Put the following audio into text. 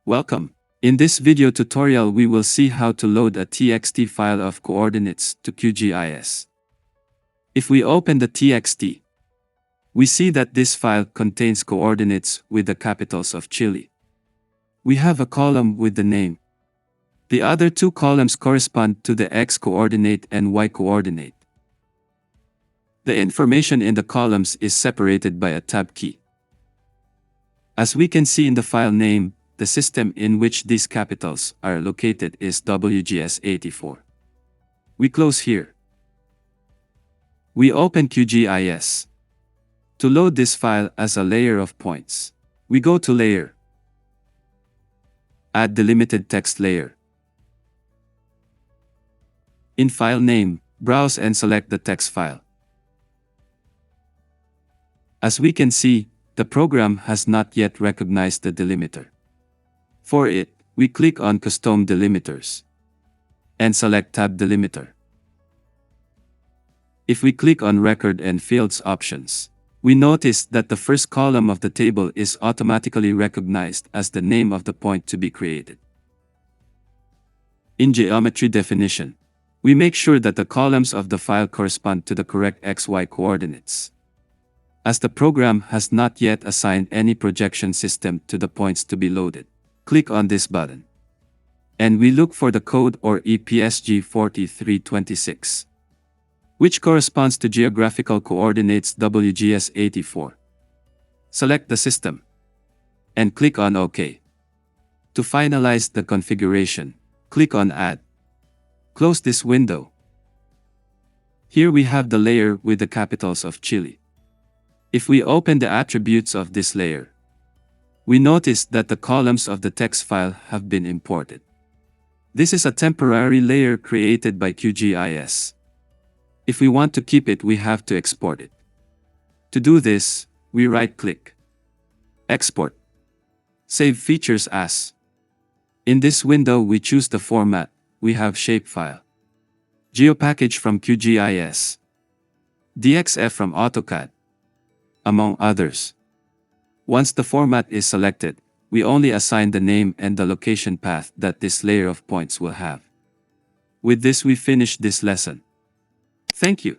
Welcome. In this video tutorial we will see how to load a txt file of coordinates to QGIS. If we open the txt, we see that this file contains coordinates with the capitals of Chile. We have a column with the name. The other two columns correspond to the x-coordinate and y-coordinate. The information in the columns is separated by a tab key. As we can see in the file name, the system in which these capitals are located is QGIS 84. We close here. We open QGIS. To load this file as a layer of points, we go to Layer, Add Delimited Text Layer. In File Name, browse and select the text file. As we can see, the program has not yet recognized the delimiter. For it, we click on Custom Delimiters and select Tab Delimiter. If we click on Record and Fields options, we notice that the first column of the table is automatically recognized as the name of the point to be created. In Geometry Definition, we make sure that the columns of the file correspond to the correct XY coordinates. As the program has not yet assigned any projection system to the points to be loaded, click on this button. And we look for the code or EPSG 4326, which corresponds to geographical coordinates QGIS 84. Select the system and click on OK. To finalize the configuration, click on Add. Close this window. Here we have the layer with the capitals of Chile. If we open the attributes of this layer, we notice that the columns of the text file have been imported. This is a temporary layer created by QGIS. If we want to keep it, we have to export it. To do this, we right-click, Export, Save Features As. In this window we choose the format. We have Shapefile, GeoPackage from QGIS, DXF from AutoCAD, among others. Once the format is selected, we only assign the name and the location path that this layer of points will have. With this we finish this lesson. Thank you.